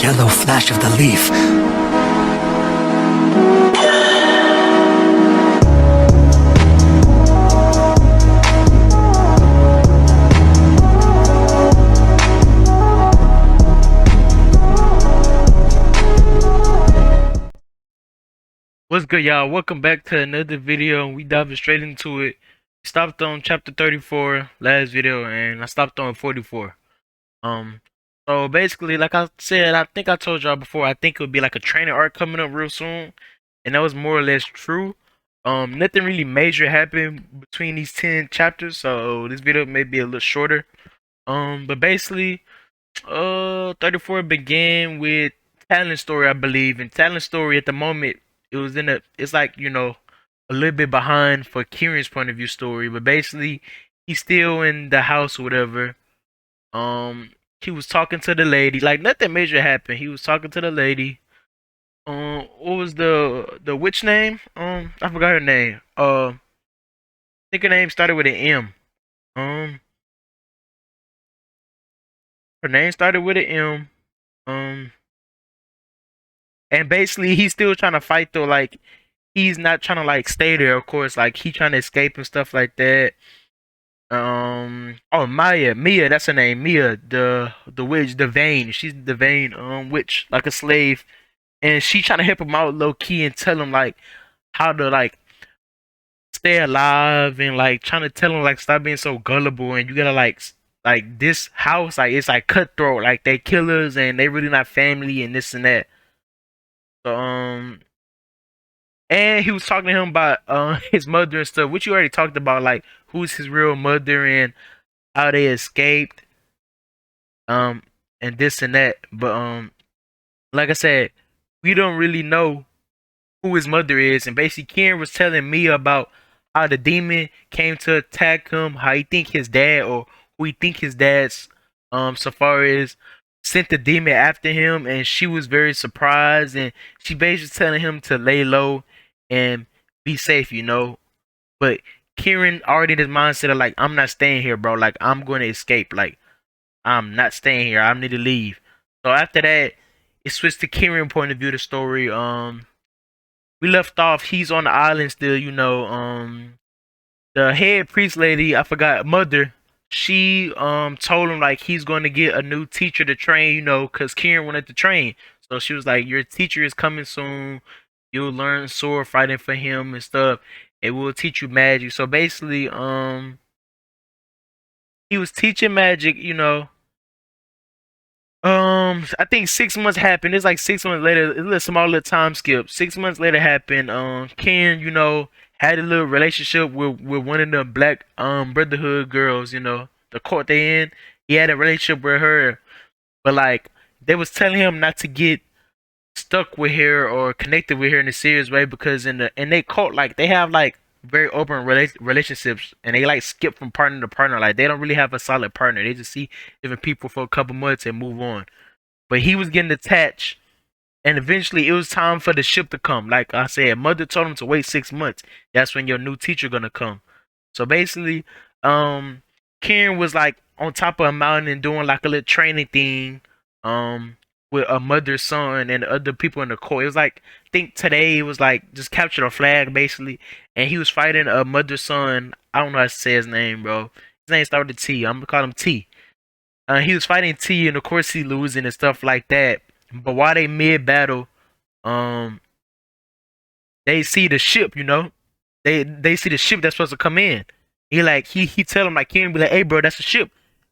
yellow flash of the leaf. What's good, y'all? Welcome back to another video, and we diving straight into it. Stopped on chapter 34 last video, and I stopped on 44. Um, so basically, like I said, I think I told y'all before, I think it would be like a training arc coming up real soon, and that was more or less true. Nothing really major happened between these 10 chapters, so this video may be a little shorter. But basically, 34 began with Talent Story, I believe. And Talent Story at the moment, it's like, a little bit behind for Kieran's point of view story, but basically he's still in the house or whatever. He was talking to the lady, like nothing major happened. He was talking to the lady. What was the witch name? I forgot her name. I think her name started with an M. Um, her name started with an M. Um, and basically he's still trying to fight though, like he's not trying to like stay there, of course, like he trying to escape and stuff like that. Oh, Mia, that's her name. Mia, the witch, the Vane. She's the Vane witch, like a slave, and she trying to help him out low key and tell him like how to like stay alive and like trying to tell him like stop being so gullible and you gotta like this house like it's like cutthroat, like they killers and they really not family and this and that. So and he was talking to him about his mother and stuff, which you already talked about, like who's his real mother and how they escaped, um, and this and that. But like I said, we don't really know who his mother is, and basically Kieran was telling me about how the demon came to attack him, how he think his dad or who he think his dad's Safari is sent the demon after him, and she was very surprised, and she basically telling him to lay low and be safe, But Kieran already in his mindset of like, I'm not staying here, bro. Like I'm going to escape. Like I'm not staying here. I need to leave. So after that, it switched to Kieran point of view of the story. We left off. He's on the island still. The head priest lady, I forgot, mother. She told him like he's going to get a new teacher to train. Cause Kieran wanted to train. So she was like, your teacher is coming soon. You'll learn sword fighting for him and stuff. It will teach you magic. So basically, he was teaching magic. I think 6 months happened. It's like 6 months later. It's a little small little time skip. 6 months later happened. Ken, had a little relationship with one of the black brotherhood girls. The court they in. He had a relationship with her, but like they was telling him not to get stuck with her or connected with her in a serious way because in they cult like they have like very open relationships and they like skip from partner to partner, like they don't really have a solid partner, they just see different people for a couple months and move on. But he was getting attached, and eventually it was time for the ship to come. Like I said, mother told him to wait 6 months. That's when your new teacher gonna come. So basically, um Kieran was like on top of a mountain and doing like a little training thing, um, with a mother, son, and other people in the court. It was like I think today it was like just capture the flag basically, and he was fighting a mother, son. I don't know how to say his name, bro. His name started with T. I'm gonna call him T. He was fighting T, and of course he losing and stuff like that. But while they mid battle, um, they see the ship. They see the ship that's supposed to come in. He tell him like Ken be like, hey bro, that's a ship.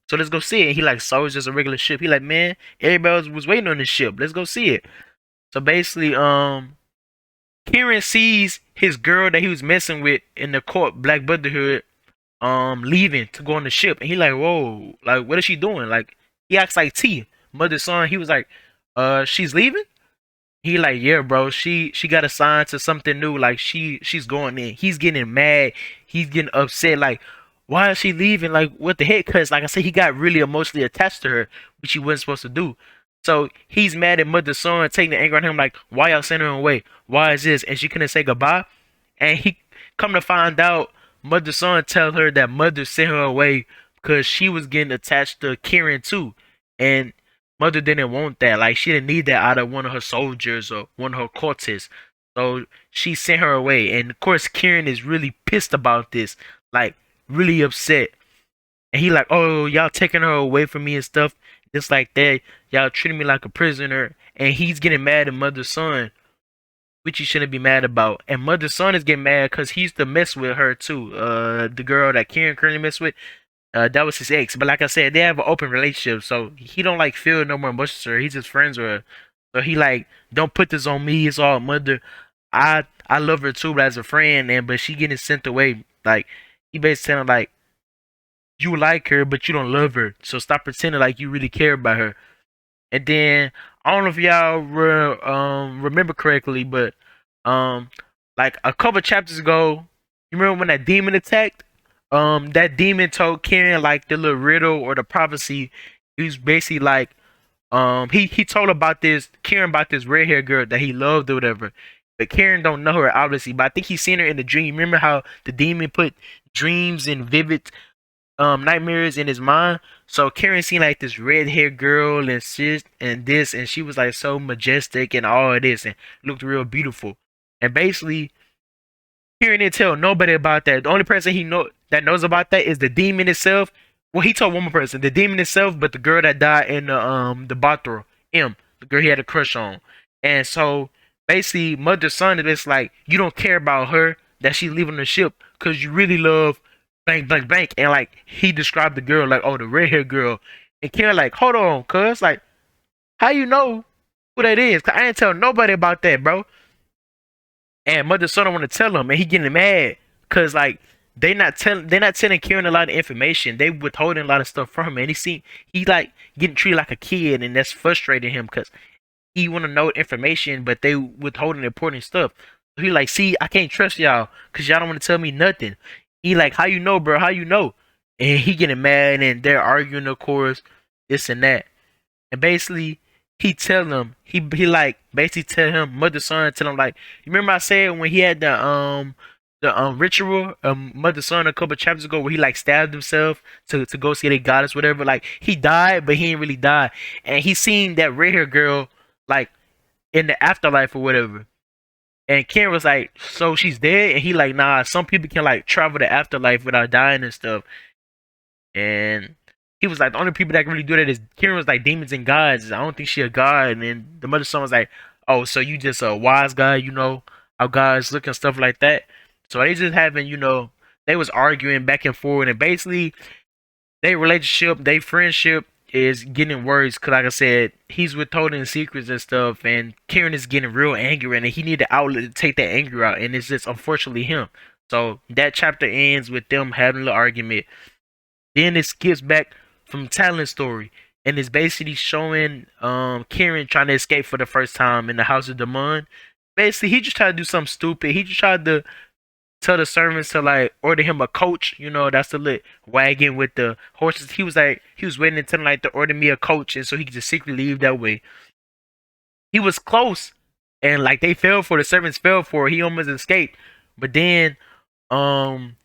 So let's go see it. And he like, so it's just a regular ship. He like, man, everybody was waiting on this ship. Let's go see it. So basically, Kieran sees his girl that he was messing with in the court, Black Brotherhood, leaving to go on the ship, and he like, whoa, like what is she doing? Like he acts like T, mother son. He was like, she's leaving. He like, yeah, bro. She got assigned to something new. Like she's going in. He's getting mad. He's getting upset. Like, why is she leaving? Like, what the heck? Cause like I said, he got really emotionally attached to her, which he wasn't supposed to do. So he's mad at mother son, taking the anger on him. Like, why y'all sending her away? Why is this? And she couldn't say goodbye. And he come to find out, mother son tell her that mother sent her away because she was getting attached to Kieran too, and Mother didn't want that. Like she didn't need that out of one of her soldiers or one of her cultists. So she sent her away. And of course Kieran is really pissed about this. Like really upset. And he like, oh, y'all taking her away from me and stuff. Just like that. Y'all treating me like a prisoner. And he's getting mad at Mother's son, which you shouldn't be mad about. And Mother's son is getting mad because he used to mess with her too. The girl that Kieran currently messed with. That was his ex. But like I said, they have an open relationship, so he don't like feel no more emotions for her. He's just friends with her. So he like, don't put this on me. It's all Mother. I love her too, but as a friend, and but she getting sent away. Like he basically telling her, like, you like her, but you don't love her. So stop pretending like you really care about her. And then I don't know if y'all remember correctly, but um like a couple chapters ago, you remember when that demon attacked? That demon told Karen like the little riddle or the prophecy. He was basically like he told about this Karen about this red haired girl that he loved or whatever. But Karen don't know her obviously, but I think he's seen her in the dream. Remember how the demon put dreams and vivid nightmares in his mind. So Karen seen like this red haired girl and shit and this, and she was like so majestic and all of this and looked real beautiful. And basically, Karen didn't tell nobody about that. The only person he know that knows about that is the demon itself. Well, he told one more person, the demon itself, but the girl that died in the bathroom, the girl he had a crush on. And so basically, Mother son is just like you don't care about her that she's leaving the ship because you really love blank blank blank. And like he described the girl like, oh, the red hair girl. And Karen like, hold on, cuz like how you know who that is? Cause I ain't tell nobody about that, bro. And Mother son don't want to tell him, and he getting mad because like they're not telling Kieran a lot of information. They withholding a lot of stuff from him, and he like getting treated like a kid, and that's frustrating him because he want to know information, but they withholding important stuff. So he like, see, I can't trust y'all because y'all don't want to tell me nothing. He like, how you know, bro? How you know? And he getting mad, and they're arguing, of course, this and that. And basically, he tell him he like basically tell him Mother son tell him like, you remember I said when he had the ritual Mother son a couple chapters ago where he like stabbed himself to go see the goddess whatever, like he died but he ain't really die. And he seen that red hair girl like in the afterlife or whatever. And Ken was like, so she's dead? And he like, nah, some people can like travel the afterlife without dying and stuff. And he was like, the only people that can really do that is Kieran was like demons and gods. I don't think she a god. And then the Mother son was like, oh, so you just a wise guy, you know how gods look and stuff like that. So they just having, they was arguing back and forth, and basically their relationship, their friendship is getting worse. Cause like I said, he's withholding secrets and stuff, and Kieran is getting real angry, and he need an outlet to take that anger out, and it's just unfortunately him. So that chapter ends with them having a little argument. Then it skips back from Talon's story, and it's basically showing Kieran trying to escape for the first time in the House of Demon. Basically, he just tried to do something stupid. He just tried to tell the servants to like order him a coach. That's the lit wagon with the horses. He was waiting until like to order me a coach, and so he could just secretly leave that way. He was close, and like they fell for the servants fell for it. He almost escaped, but then um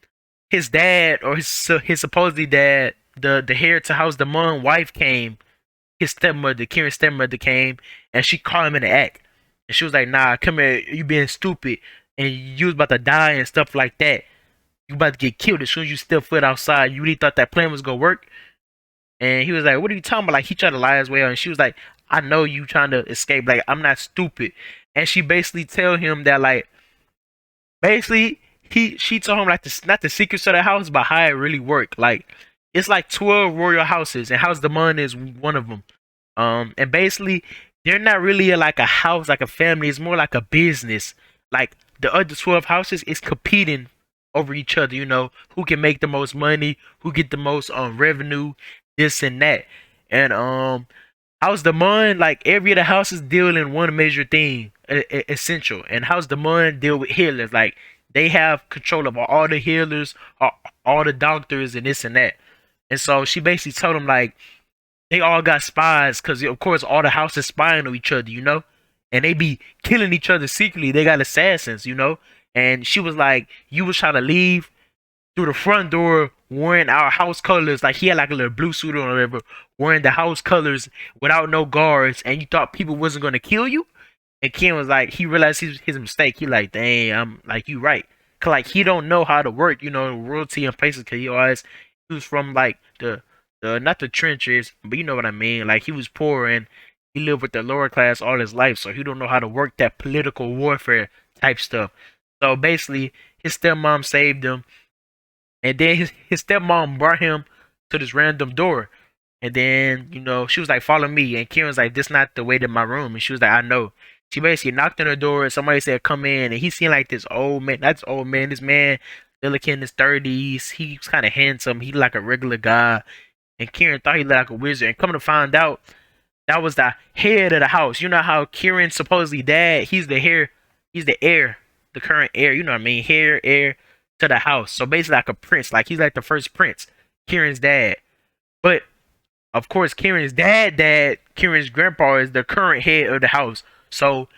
his dad or his supposedly dad, the heir to House Demon wife came. His stepmother, Kieran's stepmother came, and she caught him in the act. And she was like, nah, come here, you being stupid. And you was about to die and stuff like that. You about to get killed as soon as you step foot outside. You really thought that plan was gonna work? And he was like, what are you talking about? Like, he tried to lie his way out. And she was like, I know you trying to escape. Like, I'm not stupid. And she basically tell him that, like, basically, she told him, like, not the secrets of the house, but how it really worked. Like, it's like 12 royal houses, and House Demon is one of them. And basically, they're not really like a house, like a family. It's more like a business. Like the other 12 houses is competing over each other. Who can make the most money, who get the most revenue, this and that. And House Demon, like every other house is dealing one major thing, essential. And House Demon deal with healers. Like they have control of all the healers, all the doctors, and this and that. And so she basically told him like they all got spies because of course all the houses spying on each other. And they be killing each other secretly. They got assassins. And she was like, you was trying to leave through the front door wearing our house colors. Like he had like a little blue suit on or whatever, wearing the house colors without no guards, and you thought people wasn't gonna kill you. And Ken was like, he realized his mistake. He like, dang, I'm like, you right. Cause like he don't know how to work, royalty in places. Cause he was from like the not the trenches, but you know what I mean. Like he was poor and he lived with the lower class all his life, so he don't know how to work that political warfare type stuff. So basically, his stepmom saved him, and then his stepmom brought him to this random door. And then, she was like, follow me. And Kieran's like, this not the way to my room. And she was like, I know. She basically knocked on the door and somebody said, come in. And he seen like this old man. That's old man. This man, still like in his 30s. He was kind of handsome. He like a regular guy. And Kieran thought he looked like a wizard. And coming to find out, that was the head of the house. You know how Kieran supposedly dad, he's the heir, the current heir, you know what I mean? Heir to the house. So basically like a prince. Like he's like the first prince. Kieran's dad. But of course, Kieran's grandpa is the current head of the house. So,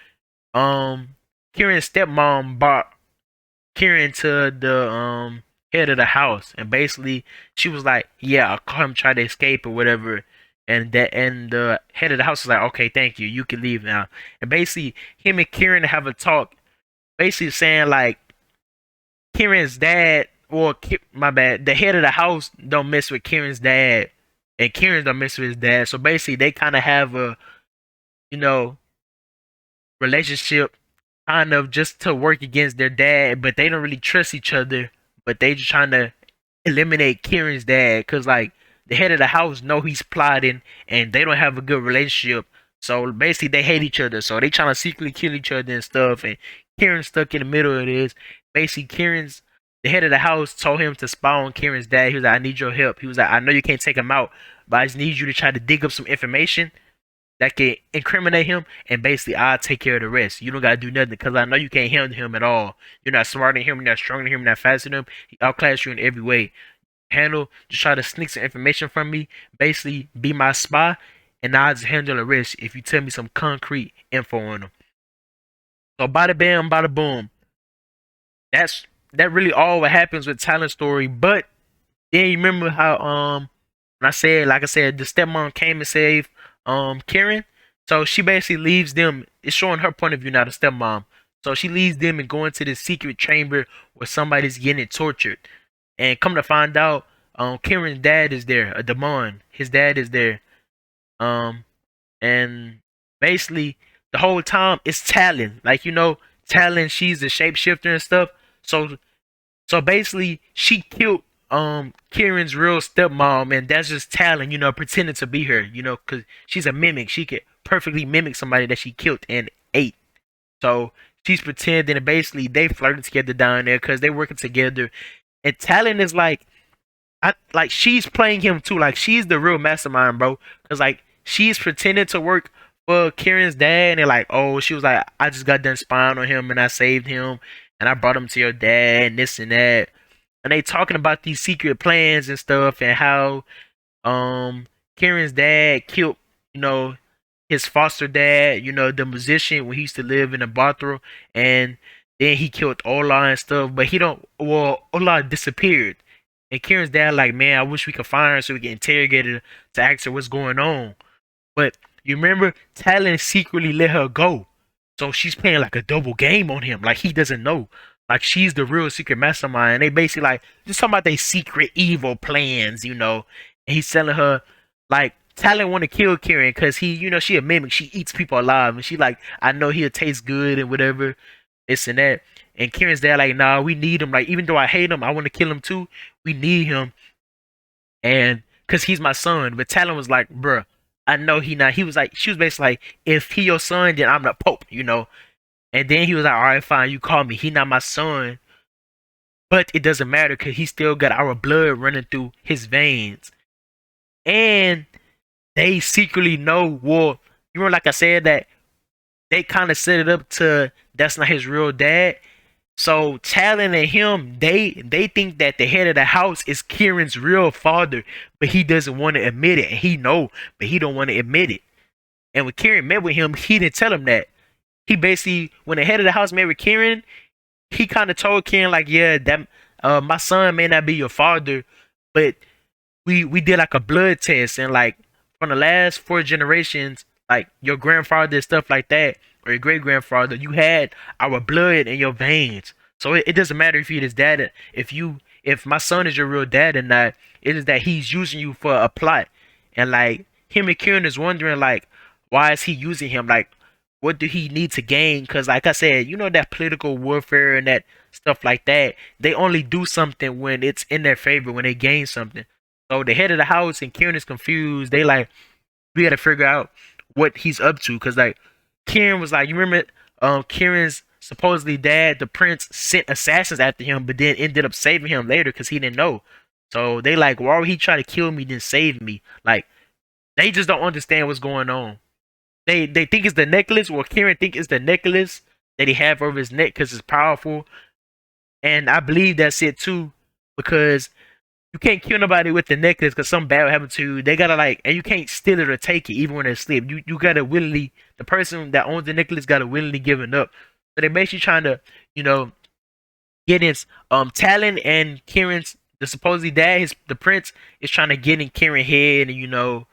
Kieran's stepmom brought Kieran to the head of the house, and basically she was like, "Yeah, I'll call him try to escape or whatever." And the head of the house was like, "Okay, thank you, you can leave now." And basically, him and Kieran have a talk, basically saying like Kieran's dad, or my bad, the head of the house don't mess with Kieran's dad, and Kieran don't mess with his dad. So basically, they kind of have a you know relationship, kind of just to work against their dad, but they don't really trust each other. But they just trying to eliminate Kieran's dad because like the head of the house know he's plotting, and they don't have a good relationship. So basically, they hate each other. So they trying to secretly kill each other and stuff. And Kieran's stuck in the middle of this. Basically, Kieran's the head of the house told him to spy on Kieran's dad. He was like, "I need your help." He was like, "I know you can't take him out, but I just need you to try to dig up some information that can incriminate him, and basically I'll take care of the rest. You don't gotta do nothing because I know you can't handle him at all. You're not smarter than him, you're not stronger than him, you're not faster than him. He outclass you in every way. Just try to sneak some information from me, basically be my spy, and I'll just handle the rest if you tell me some concrete info on him." So bada bam, bada boom. That really all what happens with Talon's story. But then you remember how when I said, like I said, the stepmom came and saved Kieran. So she basically leaves them. It's showing her point of view now, the stepmom. So she leaves them and go into this secret chamber where somebody's getting tortured. And come to find out, Kieran's dad is there, a demon. His dad is there. Um, and basically the whole time it's Talon. Like Talon, she's a shapeshifter and stuff. So basically she killed Kieran's real stepmom, and that's just Talon, pretending to be her, because she's a mimic. She could perfectly mimic somebody that she killed and ate. So she's pretending, and basically they flirted together down there because they working together. And Talon is like, she's playing him too. Like she's the real mastermind, bro. Because like she's pretending to work for Kieran's dad, and like, oh, she was like, I just got done spying on him, and I saved him, and I brought him to your dad, and this and that. And they talking about these secret plans and stuff, and how Kieran's dad killed, his foster dad, the musician when he used to live in a brothel, and then he killed Ola and stuff. But Ola disappeared. And Kieran's dad like, man, I wish we could find her so we can interrogate her to ask her what's going on. But you remember, Talon secretly let her go. So she's playing like a double game on him. Like he doesn't know. Like she's the real secret mastermind. They basically like just talking about their secret evil plans, And he's telling her like Talon want to kill Kieran because she a mimic. She eats people alive, and she like, I know he'll taste good and whatever, this and that. And Kieran's dad like, nah, we need him. Like even though I hate him, I want to kill him too. We need him, and because he's my son. But Talon was like, bruh, I know he not. He was like, she was basically like, if he your son, then I'm the pope. And then he was like, all right, fine, you call me. He not my son. But it doesn't matter because he still got our blood running through his veins. And they secretly know, well, like I said, that they kind of set it up to that's not his real dad. So Talon and him, they think that the head of the house is Kieran's real father, but he doesn't want to admit it. And he know, but he don't want to admit it. And when Kieran met with him, he didn't tell him that. He basically, when the head of the house met with Kieran, he kind of told Kieran like, yeah, that my son may not be your father, but we did like a blood test, and like from the last four generations, like your grandfather and stuff like that, or your great grandfather, you had our blood in your veins. So it doesn't matter if you're his dad, if my son is your real dad or not. It is that he's using you for a plot, and like him and Kieran is wondering like why is he using him? Like what do he need to gain? Because like I said, you know that political warfare and that stuff like that, they only do something when it's in their favor, when they gain something. So the head of the house and Kieran is confused. They like we got to figure out what he's up to because like Kieran was like, you remember, Kieran's supposedly dad, the prince, sent assassins after him, but then ended up saving him later because he didn't know. So they like, why would he try to kill me then save me? Like they just don't understand what's going on. They think it's the necklace, or Kieran think it's the necklace that he have over his neck because it's powerful, and I believe that's it too because you can't kill nobody with the necklace because something bad will happen to you. They gotta like, and you can't steal it or take it even when they're asleep. You gotta willingly, the person that owns the necklace gotta willingly give it up. So they're basically trying to, you know, get his Talon and Kieran's the supposedly dad, the prince is trying to get in Kieran's head and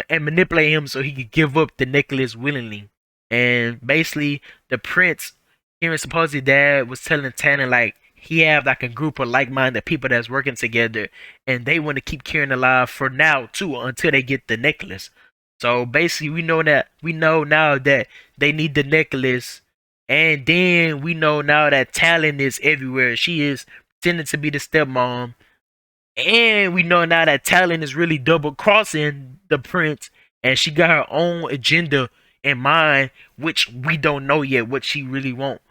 and manipulate him so he could give up the necklace willingly. And basically, the prince, Kieran's supposedly dad, was telling Talon like he have like a group of like-minded people that's working together, and they want to keep Kieran alive for now too until they get the necklace. So basically, we know now that they need the necklace, and then we know now that Talon is everywhere. She is pretending to be the stepmom, and we know now that Talon is really double crossing the prince, and she got her own agenda in mind, which we don't know yet what she really wants.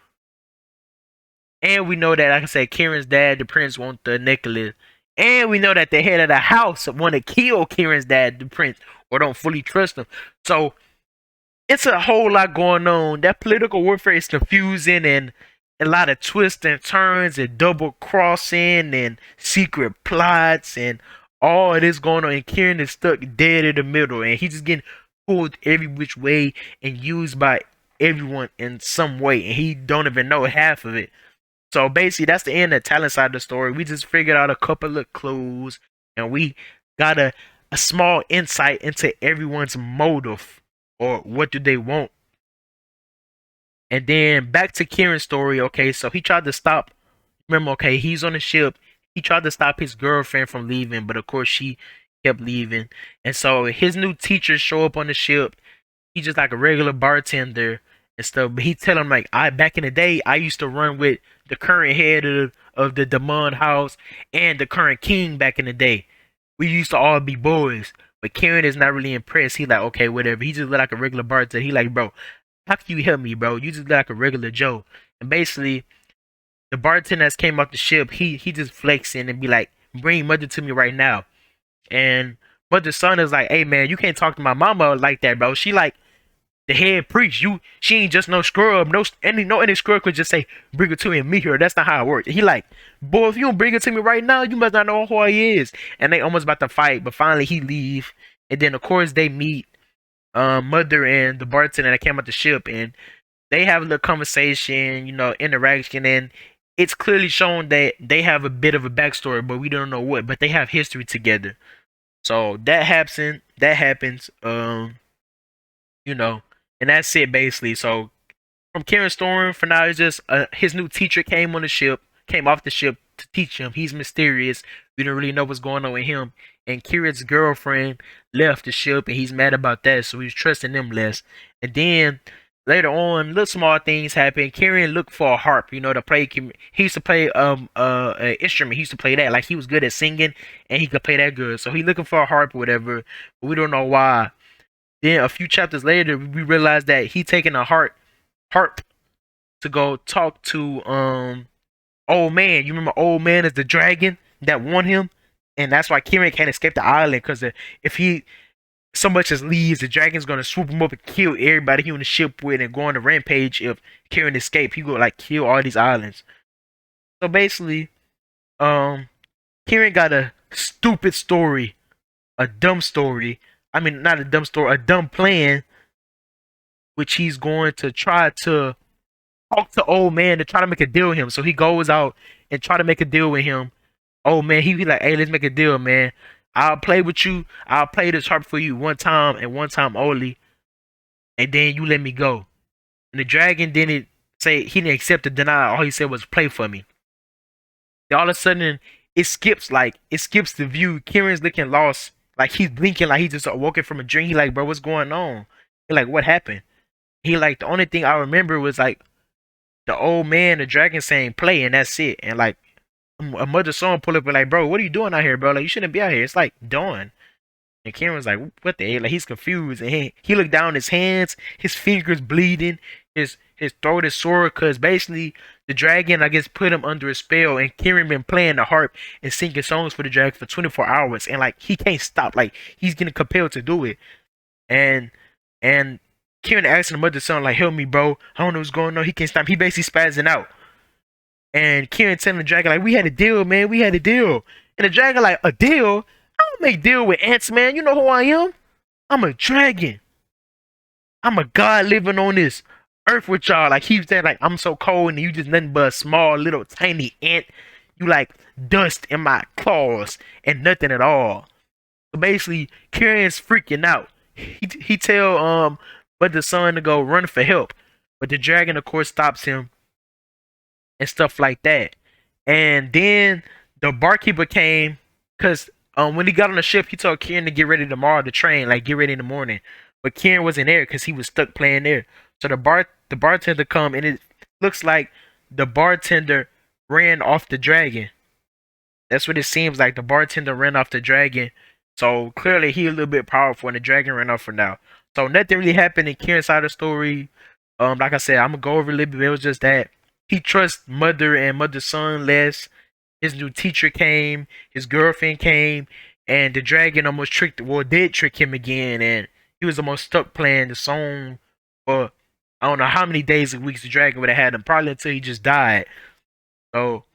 And we know that, like I said, Kieran's dad, the prince, want the necklace. And we know that the head of the house want to kill Kieran's dad, the prince, or don't fully trust him. So it's a whole lot going on. That political warfare is confusing and a lot of twists and turns and double crossing and secret plots and all of this going on. And Kieran is stuck dead in the middle, and he's just getting pulled every which way and used by everyone in some way, and he don't even know half of it. So basically, that's the end of the talent side of the story. We just figured out a couple of clues, and we got a small insight into everyone's motive or what do they want. And then back to Kieran's story. Okay, so he tried to stop. Remember, okay, he's on the ship. He tried to stop his girlfriend from leaving, but of course she kept leaving. And so his new teachers show up on the ship. He's just like a regular bartender and stuff. But he tell him like, I back in the day, I used to run with the current head of the Demond house and the current king back in the day. We used to all be boys. But Kieran is not really impressed. He like, okay, whatever. He just look like a regular bartender. He like, bro, how can you help me, bro? You just look like a regular Joe. And basically, the bartender that came off the ship, he just flexing and be like, bring mother to me right now. And mother's son is like, hey man, you can't talk to my mama like that, bro. She like the head priest. She ain't just no scrub. No any scrub could just say, bring her to me and meet her. That's not how it works. He like, boy, if you don't bring her to me right now, you must not know who he is. And they almost about to fight, but finally he leave. And then of course they meet mother and the bartender that came out the ship, and they have a little conversation, interaction, and it's clearly shown that they have a bit of a backstory, but we don't know what. But they have history together. So that happens. That happens. You know, and that's it basically. So from Kieran Storm for now, it's just his new teacher came off the ship to teach him. He's mysterious. We don't really know what's going on with him. And Kieran's girlfriend left the ship, and he's mad about that, so he's trusting them less. And then later on, little small things happen. Kieran looked for a harp, to play. He used to play an instrument. He used to play that, like he was good at singing, and he could play that good. So he looking for a harp or whatever, but we don't know why. Then a few chapters later, we realize that he taking a harp to go talk to old man. You remember old man is the dragon that won him, and that's why Kieran can't escape the island because if he so much as leaves, the dragon's gonna swoop him up and kill everybody he on the ship with and go on a rampage. If Kieran escape, he gonna like kill all these islands. So basically, Kieran got a stupid story, a dumb story. I mean, not a dumb story, a dumb plan, which he's going to try to talk to old man to try to make a deal with him. So he goes out and try to make a deal with him. Oh man, he be like, hey, let's make a deal, man. I'll play with you. I'll play this harp for you one time and one time only, and then you let me go. And the dragon didn't say he didn't accept the denial. All he said was play for me. Then all of a sudden, it skips the view. Kieran's looking lost, like he's blinking, like he just awoken from a dream. He like, bro, what's going on? He like, what happened? He like, the only thing I remember was like the old man, the dragon saying play, and that's it. And like a mother son pull up and like, bro, what are you doing out here, bro? Like you shouldn't be out here. It's like dawn. And Kieran's like, what the hell? Like he's confused, and he looked down his hands, his fingers bleeding, his throat is sore, cause basically the dragon, I guess, put him under a spell, and Kieran been playing the harp and singing songs for the dragon for 24 hours, and like he can't stop, like he's getting compelled to do it, and and Kieran asking the mother son like, help me, bro, I don't know what's going on. He can't stop. He basically spazzing out, and Kieran telling the dragon like, we had a deal, man, we had a deal, and the dragon like, a deal? I don't make deal with ants, man. You know who I am? I'm a dragon. I'm a god living on this earth with y'all. Like he said, like I'm so cold and you just nothing but a small little tiny ant. You like dust in my claws and nothing at all. So basically, Kieran's freaking out. He tell but the son to go run for help, but the dragon of course stops him and stuff like that. And then the barkeeper came because when he got on the ship, he told Kieran to get ready tomorrow to train, like get ready in the morning. But Kieran wasn't there because he was stuck playing there. So the bartender come and it looks like the bartender ran off the dragon. That's what it seems like. The bartender ran off the dragon. So clearly he a little bit powerful and the dragon ran off for now. So nothing really happened in Kieran's side of the story. Like I said, I'm gonna go over a little bit. It was just that he trusts mother and mother's son less. His new teacher came, his girlfriend came, and the dragon almost did trick him again, and he was almost stuck playing the song for I don't know how many days and weeks the dragon would have had him, probably until he just died. So,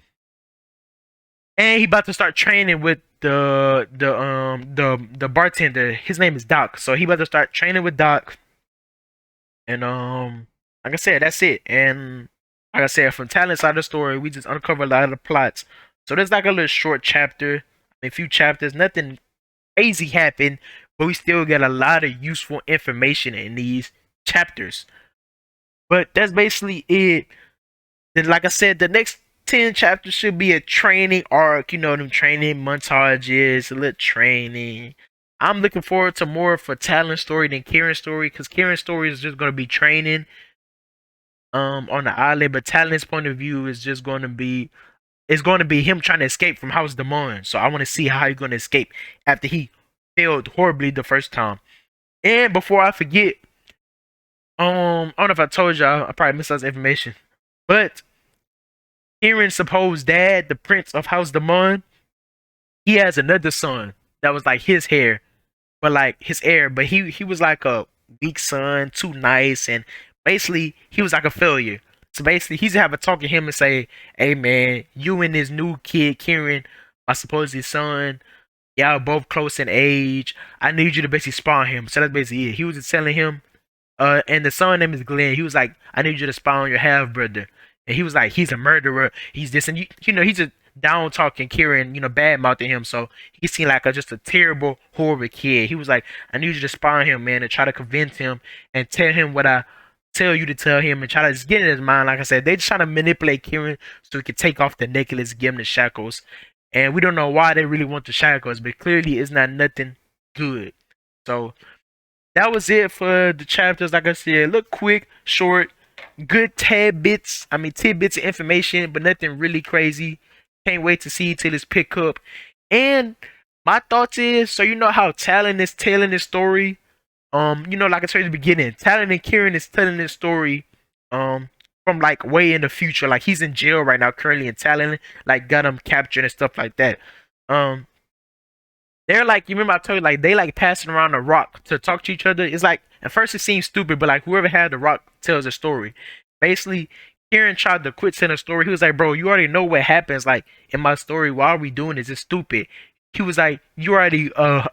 and he about to start training with the bartender. His name is Doc. So he about to start training with Doc, and like I said, that's it. And like I said, from talent side of the story, we just uncover a lot of the plots. So there's like a little short chapter, a few chapters, nothing crazy happened, but we still get a lot of useful information in these chapters. But that's basically it. Then, like I said, the next 10 chapters should be a training arc, you know, them training montages, a little training. I'm looking forward to more for Talon's story than Kieran's story, because Kieran's story is just going to be training on the island, but Talon's point of view is just going to be it's going to be him trying to escape from House Demon. So I want to see how he's going to escape after he failed horribly the first time. And before I forget, I don't know if I told y'all, I probably missed out information, but Kieran's supposed dad, the Prince of House Demon, he has another son that was like his hair, but like his heir, but he was like a weak son, too nice, and basically he was like a failure. So basically, he's to have a talk to him and say, "Hey man, you and this new kid, Kieran, my supposed son, y'all both close in age. I need you to basically spawn him." So that's basically it. He was just telling him, and the son name is Glenn. He was like, "I need you to spawn your half brother," and he was like, "He's a murderer. He's this," and you know, he's just down talking Kieran, you know, bad mouthing him. So he seemed like just a terrible, horrible kid. He was like, "I need you to spawn him, man, and try to convince him and tell him what I tell you to tell him and try to just get in his mind." Like I said, they just trying to manipulate Kieran so he can take off the necklace, give him the shackles. And we don't know why they really want the shackles, but clearly it's not nothing good. So that was it for the chapters. Like I said, look quick, short, good tidbits of information, but nothing really crazy. Can't wait to see till it's pick up. And my thoughts is, so you know how Talon is telling his story. You know, like I said at the beginning, Talon and Kieran is telling this story, from like way in the future. Like he's in jail right now, currently, and Talon like got him captured and stuff like that. Um, they're like, you remember I told you, like they like passing around a rock to talk to each other. It's like at first it seems stupid, but like whoever had the rock tells a story. Basically, Kieran tried to quit telling a story. He was like, "Bro, you already know what happens. Like in my story, why are we doing this? It's stupid." He was like, "You already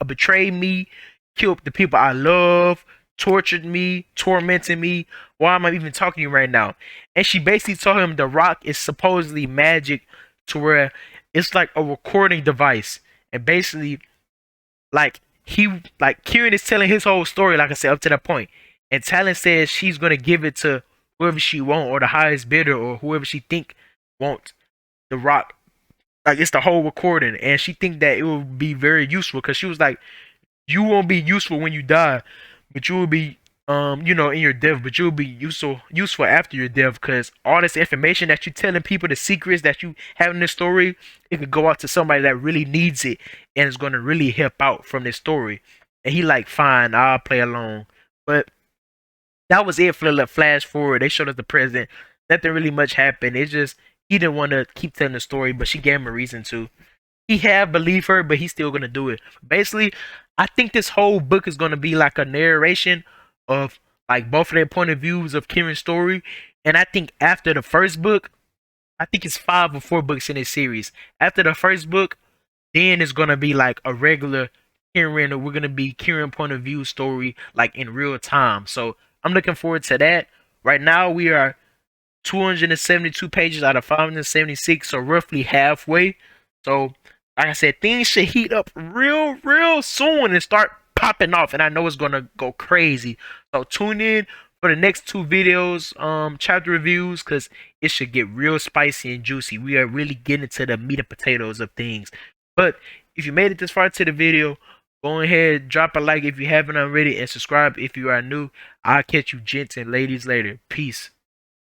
betrayed me, killed the people I love, tortured me, tormented me. Why am I even talking to you right now?" And she basically told him the rock is supposedly magic to where it's like a recording device, and basically, like Kieran is telling his whole story, like I said, up to that point, and Talon says she's gonna give it to whoever she want, or the highest bidder, or whoever she think wants the rock. Like it's the whole recording, and she think that it will be very useful because she was like, you won't be useful when you die, but you will be in your death, but you'll be useful after your death because all this information that you telling people, the secrets that you have in this story, it could go out to somebody that really needs it and is gonna really help out from this story. And he like, fine, I'll play along. But that was it for the flash forward. They showed us the president. Nothing really much happened. It's just he didn't want to keep telling the story, but she gave him a reason to. He had believed her, but he's still gonna do it. Basically, I think this whole book is gonna be like a narration of like both of their point of views of Kieran's story. And I think after the first book, I think it's 5 or 4 books in this series. After the first book, then it's gonna be like a regular Kieran, or we're gonna be Kieran point of view story like in real time. So I'm looking forward to that. Right now we are 272 pages out of 576, so roughly halfway. So like I said, things should heat up real soon and start popping off, and I know it's gonna go crazy. So tune in for the next 2 videos, chapter reviews, because it should get real spicy and juicy. We are really getting to the meat and potatoes of things. But if you made it this far to the video, go ahead, drop a like if you haven't already, and subscribe if you are new. I'll catch you gents and ladies later. Peace.